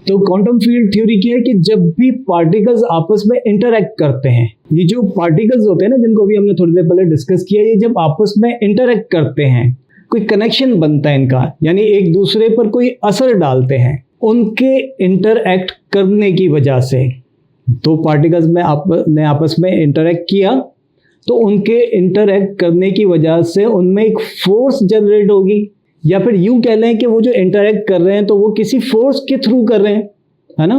तो quantum field theory क्या है कि जब भी पार्टिकल्स आपस में इंटरैक्ट करते हैं, ये जो पार्टिकल्स होते हैं ना, जिनको अभी हमने थोड़ी देर पहले डिस्कस किया, ये जब आपस में इंटरैक्ट करते हैं, कोई कनेक्शन बनता है इनका, यानी एक दूसरे पर कोई असर डालते हैं, उनके इंटरैक्ट करने की वजह से, दो पार्टिकल्स में ने आपस में इंटरैक्ट किया, तो उनके इंटरैक्ट करने की वजह से उनमें एक फोर्स जनरेट होगी, या फिर यूं कह लें कि वो जो इंटरैक्ट कर रहे हैं तो वो किसी फोर्स के थ्रू कर रहे हैं, है ना।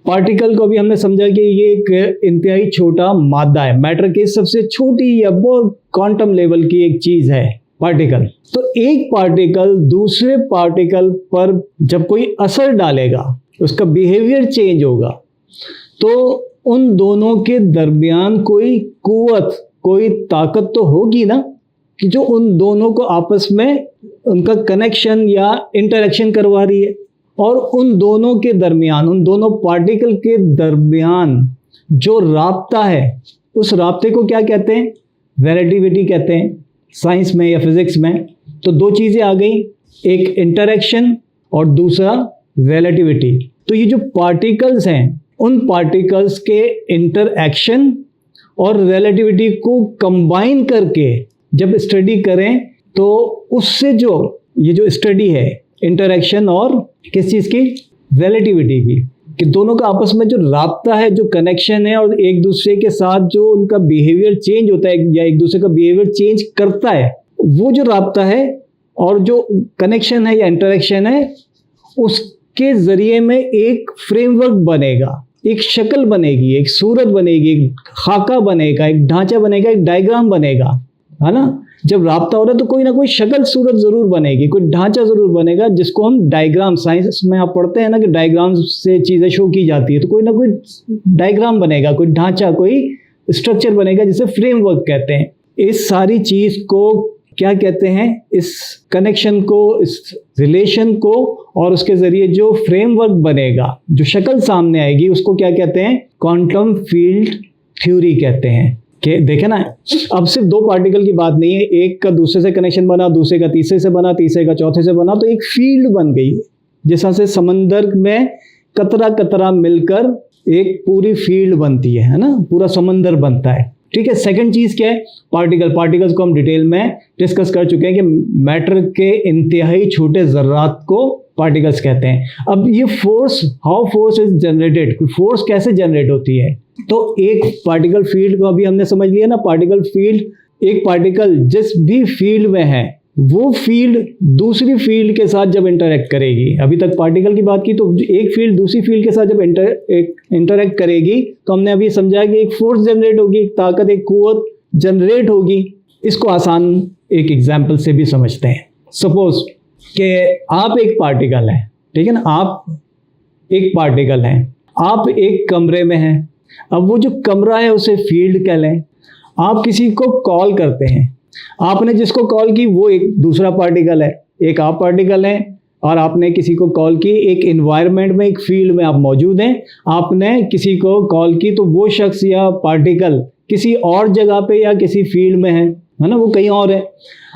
पार्टिकल को अभी हमने समझा कि ये एक इंतहाई छोटा मादा है, मैटर की सबसे छोटी या बहुत क्वांटम लेवल की एक चीज है पार्टिकल। तो एक पार्टिकल दूसरे पार्टिकल पर जब कोई असर डालेगा, उसका बिहेवियर चेंज होगा, तो उन दोनों के दरमियान कोई कुव्वत, कोई ताकत तो होगी ना, कि जो उन दोनों को आपस में उनका कनेक्शन या इंटरेक्शन करवा रही है। और उन दोनों के दरमियान, उन दोनों पार्टिकल के दरमियान जो राब्ता है, उस राब्ते को क्या कहते हैं? रिलेटिविटी कहते हैं साइंस में या फिजिक्स में। तो दो चीज़ें आ गई, एक इंटरेक्शन और दूसरा रिलेटिविटी। तो ये जो पार्टिकल्स हैं, उन पार्टिकल्स के इंटरएक्शन और रिलेटिविटी को कंबाइन करके जब स्टडी करें, तो उससे जो ये जो स्टडी है इंटरेक्शन और किस चीज़ की? रिलेटिविटी की, कि दोनों का आपस में जो राब्ता है, जो कनेक्शन है, और एक दूसरे के साथ जो उनका बिहेवियर चेंज होता है या एक दूसरे का बिहेवियर चेंज करता है, वो जो राब्ता है और जो कनेक्शन है या इंटरेक्शन है, उसके ज़रिए में एक फ्रेमवर्क बनेगा, एक शक्ल बनेगी, एक सूरत बनेगी, एक खाका बनेगा, एक ढांचा बनेगा, एक डायग्राम बनेगा, है ना। जब राब्ता हो रहा है तो कोई ना कोई शक्ल सूरत जरूर बनेगी, कोई ढांचा जरूर बनेगा, जिसको हम डायग्राम, साइंस में आप पढ़ते हैं ना कि डायग्राम से चीज़ें शो की जाती है, तो कोई ना कोई डायग्राम बनेगा, कोई ढांचा, कोई स्ट्रक्चर बनेगा, जिसे फ्रेमवर्क कहते हैं। इस सारी चीज़ को क्या कहते हैं? इस कनेक्शन को, इस रिलेशन को, और उसके ज़रिए जो फ्रेमवर्क बनेगा, जो शक्ल सामने आएगी, उसको क्या कहते हैं? क्वांटम फील्ड थ्योरी कहते हैं। कि देखे ना, अब सिर्फ दो पार्टिकल की बात नहीं है, एक का दूसरे से कनेक्शन बना, दूसरे का तीसरे से बना, तीसरे का चौथे से बना, तो एक फील्ड बन गई। जैसा से समंदर में कतरा कतरा मिलकर एक पूरी फील्ड बनती है ना, पूरा समंदर बनता है। ठीक है। सेकंड चीज़ क्या है? पार्टिकल्स को हम डिटेल में डिस्कस कर चुके हैं कि मैटर के इंतहाई छोटे ज़र्रात को पार्टिकल्स कहते हैं। अब ये force, how force is generated, force कैसे जनरेट होती है? तो एक पार्टिकल फील्ड को अभी हमने समझ लिया ना, पार्टिकल फील्ड, एक पार्टिकल जिस भी फील्ड में है, वो फील्ड दूसरी फील्ड के साथ जब इंटरैक्ट करेगी, अभी तक पार्टिकल की बात की, तो एक फील्ड दूसरी फील्ड के साथ जब इंटरैक्ट करेगी, तो हमने अभी समझा कि एक फोर्स जनरेट होगी, एक ताकत, एक कुव्वत जनरेट होगी। इसको आसान एक एग्जाम्पल से भी समझते हैं। सपोज कि आप एक पार्टिकल हैं, ठीक है ना, आप एक पार्टिकल हैं, आप एक कमरे में हैं। अब वो जो कमरा है उसे फील्ड कह लें। आप किसी को कॉल करते हैं, आपने जिसको कॉल की वो एक दूसरा पार्टिकल है, एक आप पार्टिकल हैं, और आपने किसी को कॉल की, एक इन्वायरमेंट में, एक फील्ड में आप मौजूद हैं। आपने किसी को कॉल की तो वो शख्स या पार्टिकल किसी और जगह पे या किसी फील्ड में है ना, वो कहीं और है।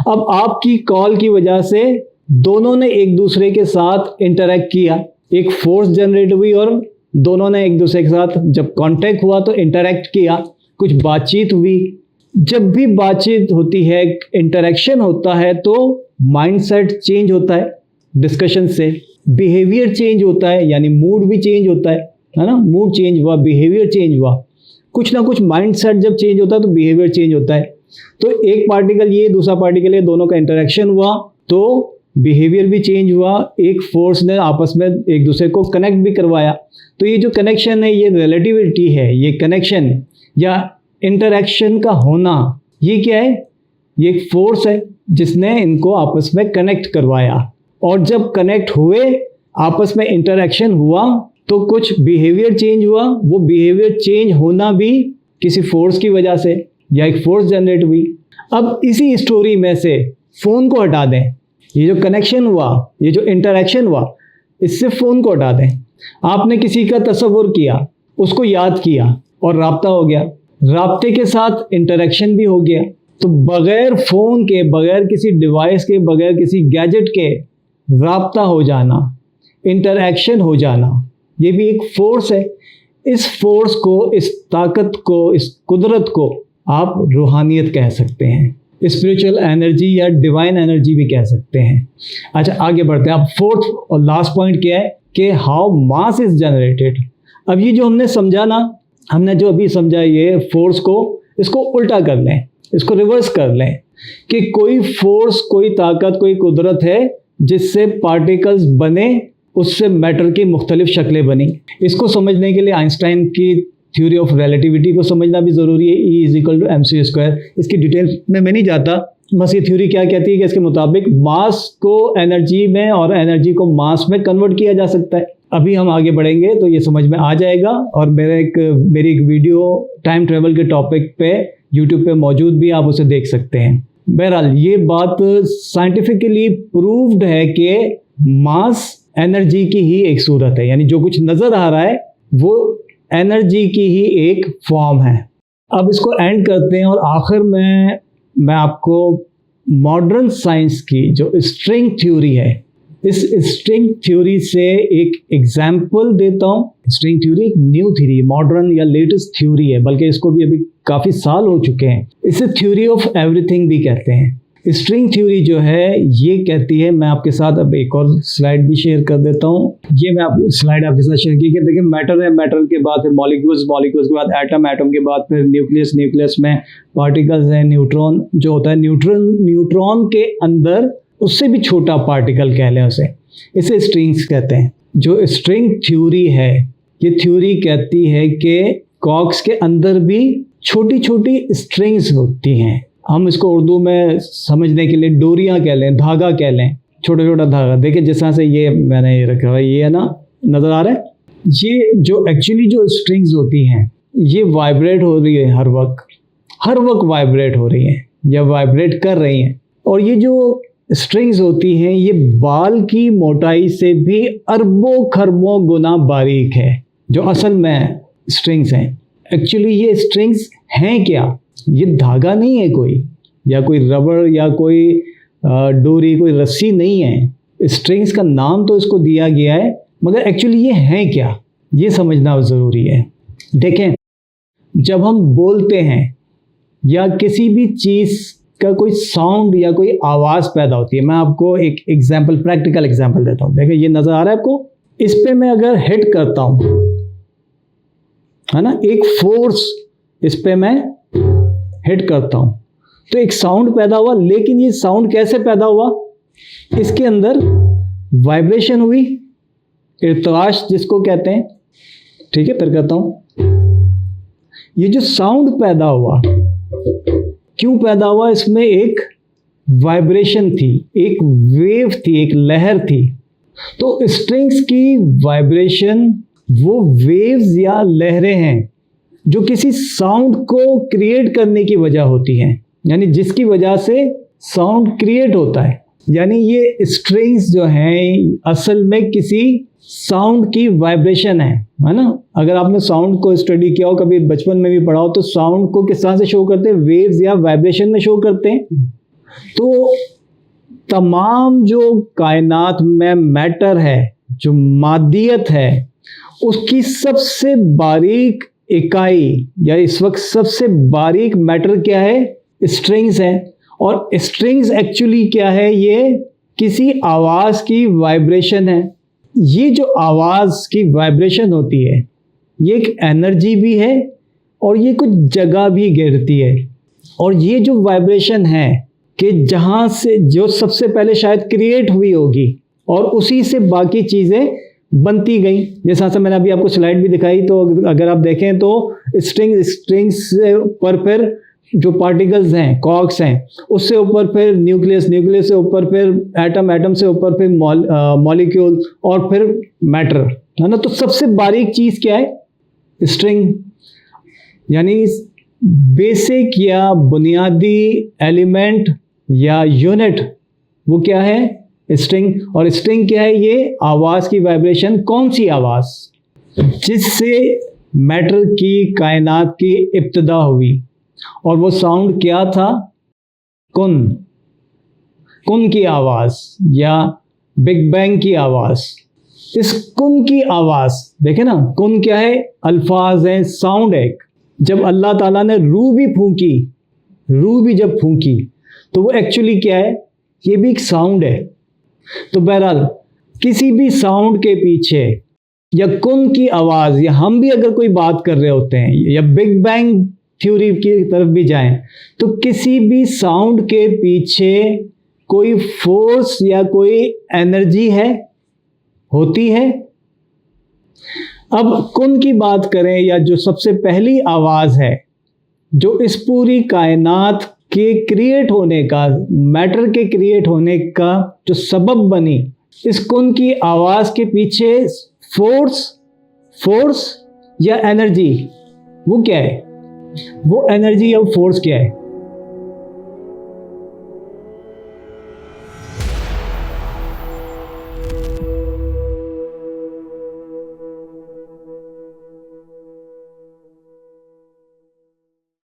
अब आपकी कॉल की वजह से दोनों ने एक दूसरे के साथ इंटरैक्ट किया, एक फोर्स जनरेट हुई, और दोनों ने एक दूसरे के साथ जब कांटेक्ट हुआ तो इंटरैक्ट किया, कुछ बातचीत हुई। जब भी बातचीत होती है, इंटरेक्शन होता है, तो माइंडसेट चेंज होता है डिस्कशन से, बिहेवियर चेंज होता है, यानी मूड भी चेंज होता है ना। मूड चेंज हुआ, बिहेवियर चेंज हुआ, कुछ ना कुछ माइंडसेट जब चेंज होता है तो बिहेवियर चेंज होता है। तो एक पार्टिकल ये, दूसरा पार्टिकल ये, दोनों का इंटरेक्शन हुआ तो बिहेवियर भी चेंज हुआ, एक फोर्स ने आपस में एक दूसरे को कनेक्ट भी करवाया। तो ये जो कनेक्शन है, ये रिलेटिविटी है, ये कनेक्शन या इंटरेक्शन का होना, ये क्या है? ये एक फोर्स है जिसने इनको आपस में कनेक्ट करवाया, और जब कनेक्ट हुए, आपस में इंटरेक्शन हुआ, तो कुछ बिहेवियर चेंज हुआ। वो बिहेवियर चेंज होना भी किसी फोर्स की वजह से, या एक फोर्स जनरेट हुई। अब इसी स्टोरी में से फ़ोन को हटा दें, ये जो कनेक्शन हुआ, ये जो इंटरेक्शन हुआ, इससे फ़ोन को हटा दें। आपने किसी का तसव्वुर किया, उसको याद किया, और राब्ता हो गया, राब्ते के साथ इंटरेक्शन भी हो गया। तो बग़ैर फ़ोन के, बग़ैर किसी डिवाइस के, बग़ैर किसी गैजेट के राब्ता हो जाना, इंटरेक्शन हो जाना, ये भी एक फोर्स है। इस फोर्स को, इस ताकत को, इस कुदरत को आप रूहानियत कह सकते हैं, स्पिरिचुअल एनर्जी या डिवाइन एनर्जी भी कह सकते हैं। अच्छा, आगे बढ़ते हैं। अब फोर्थ और लास्ट पॉइंट क्या है कि हाउ मास इज जनरेटेड। अब ये जो हमने समझा ना, हमने जो अभी समझा ये फोर्स को, इसको उल्टा कर लें, इसको रिवर्स कर लें कि कोई फोर्स, कोई ताकत, कोई कुदरत है जिससे पार्टिकल्स बने, उससे मैटर की मुख्तलिफ शक्लें बनी। इसको समझने के लिए आइंस्टाइन की थ्योरी ऑफ रिलेटिविटी को समझना भी ज़रूरी है, E = mc²। इसकी डिटेल में मैं नहीं जाता, बस ये थ्योरी क्या कहती है कि इसके मुताबिक मास को एनर्जी में और एनर्जी को मास में कन्वर्ट किया जा सकता है। अभी हम आगे बढ़ेंगे तो ये समझ में आ जाएगा, और मेरी एक वीडियो टाइम ट्रेवल के टॉपिक पे यूट्यूब पे मौजूद भी, आप उसे देख सकते हैं। बहरहाल ये बात साइंटिफिकली प्रूव्ड है कि मास एनर्जी की ही एक सूरत है, यानी जो कुछ नज़र आ रहा है वो एनर्जी की ही एक फॉर्म है। अब इसको एंड करते हैं, और आखिर में मैं आपको मॉडर्न साइंस की जो स्ट्रिंग थ्योरी है, इस स्ट्रिंग थ्योरी से एक एग्जाम्पल देता हूँ। स्ट्रिंग थ्योरी एक न्यू थ्योरी, मॉडर्न या लेटेस्ट थ्योरी है, बल्कि इसको भी अभी काफ़ी साल हो चुके हैं। इसे थ्योरी ऑफ एवरीथिंग भी कहते हैं। स्ट्रिंग थ्योरी जो है ये कहती है, मैं आपके साथ अब एक और स्लाइड भी शेयर कर देता हूँ। ये मैं स्लाइड आपके साथ शेयर की कि देखिए, मैटर है, मैटर के बाद फिर मॉलिक्यूल्स, मॉलिक्यूल्स के बाद एटम, एटम के बाद फिर न्यूक्लियस, न्यूक्लियस में पार्टिकल्स हैं, न्यूट्रॉन जो होता है, न्यूट्रॉन के अंदर उससे भी छोटा पार्टिकल कह लें उसे, इसे स्ट्रिंग्स कहते हैं। जो स्ट्रिंग थ्योरी है, ये थ्योरी कहती है कि कॉर्क्स के अंदर भी छोटी छोटी स्ट्रिंग्स होती हैं। हम इसको उर्दू में समझने के लिए डोरियां कह लें, धागा कह लें, छोटा छोटा धागा। देखिए जिस तरह से ये मैंने ये रखा है, ये है ना, नज़र आ रहा है। ये जो एक्चुअली जो स्ट्रिंग्स होती हैं ये वाइब्रेट हो रही है, हर वक्त वाइब्रेट हो रही हैं या वाइब्रेट कर रही हैं। और ये जो स्ट्रिंग्स होती हैं ये बाल की मोटाई से भी अरबों खरबों गुना बारीक है, जो असल में स्ट्रिंग्स हैं। एक्चुअली ये स्ट्रिंग्स हैं क्या? ये धागा नहीं है कोई, या कोई रबड़, या कोई डोरी, कोई रस्सी नहीं है। स्ट्रिंग्स का नाम तो इसको दिया गया है, मगर एक्चुअली ये हैं क्या, ये समझना ज़रूरी है। देखें, जब हम बोलते हैं या किसी भी चीज़ का कोई साउंड या कोई आवाज़ पैदा होती है, मैं आपको एक एग्जाम्पल, प्रैक्टिकल एग्जाम्पल देता हूँ। देखिए ये नज़र आ रहा है आपको, इस पे मैं अगर हिट करता हूँ, है ना, एक फोर्स इस पे मैं हिट करता हूँ तो एक साउंड पैदा हुआ। लेकिन ये साउंड कैसे पैदा हुआ? इसके अंदर वाइब्रेशन हुई, इर्तिआश जिसको कहते हैं। ठीक है, फिर कहता हूँ, ये जो साउंड पैदा हुआ, क्यों पैदा हुआ? इसमें एक वाइब्रेशन थी, एक वेव थी, एक लहर थी। तो स्ट्रिंग्स की वाइब्रेशन वो वेव्स या लहरें हैं जो किसी साउंड को क्रिएट करने की वजह होती हैं, यानी जिसकी वजह से साउंड क्रिएट होता है। यानी ये स्ट्रिंग्स जो हैं असल में किसी साउंड की वाइब्रेशन है ना। अगर आपने साउंड को स्टडी किया हो, कभी बचपन में भी पढ़ा हो, तो साउंड को किस तरह से शो करते हैं? वेव्स या वाइब्रेशन में शो करते हैं। तो तमाम जो कायनात में मैटर है, जो मादियत है, उसकी सबसे बारीक इकाई या इस वक्त सबसे बारीक मैटर क्या है? स्ट्रिंग्स हैं। और स्ट्रिंग्स एक्चुअली क्या है? ये किसी आवाज़ की वाइब्रेशन है। ये जो आवाज़ की वाइब्रेशन होती है ये एक एनर्जी भी है और ये कुछ जगह भी घेरती है। और ये जो वाइब्रेशन है कि जहाँ से जो सबसे पहले शायद क्रिएट हुई होगी और उसी से बाकी चीज़ें बनती गई। जैसा से मैंने अभी आपको स्लाइड भी दिखाई, तो अगर आप देखें तो स्ट्रिंग्स से ऊपर फिर जो पार्टिकल्स हैं, कॉर्क्स हैं, उससे ऊपर फिर न्यूक्लियस, न्यूक्लियस से ऊपर फिर एटम, एटम से ऊपर फिर मॉलिक्यूल और फिर मैटर, है ना। तो सबसे बारीक चीज़ क्या है? स्ट्रिंग। यानी बेसिक या बुनियादी एलिमेंट या यूनिट वो क्या है? स्ट्रिंग। और स्ट्रिंग क्या है? ये आवाज़ की वाइब्रेशन। कौन सी आवाज़? जिससे मैटर की, कायनात की इब्तिदा हुई। और वो साउंड क्या था? कुन की आवाज़ या बिग बैंग की आवाज़। इस कुन की आवाज देखे ना, कुन क्या है, अल्फाज है, साउंड है। जब अल्लाह ताला ने रूह भी जब फूंकी तो वो एक्चुअली क्या है, ये भी एक साउंड है। तो बहरहाल किसी भी साउंड के पीछे या कुन की आवाज, या हम भी अगर कोई बात कर रहे होते हैं या बिग बैंग थ्योरी की तरफ भी जाएं, तो किसी भी साउंड के पीछे कोई फोर्स या कोई एनर्जी होती है। अब कुन की बात करें, या जो सबसे पहली आवाज है जो इस पूरी कायनात के क्रिएट होने का, मैटर के क्रिएट होने का जो सबब बनी, इस कुन की आवाज के पीछे फोर्स या एनर्जी, वो क्या है, वो एनर्जी या फोर्स क्या है?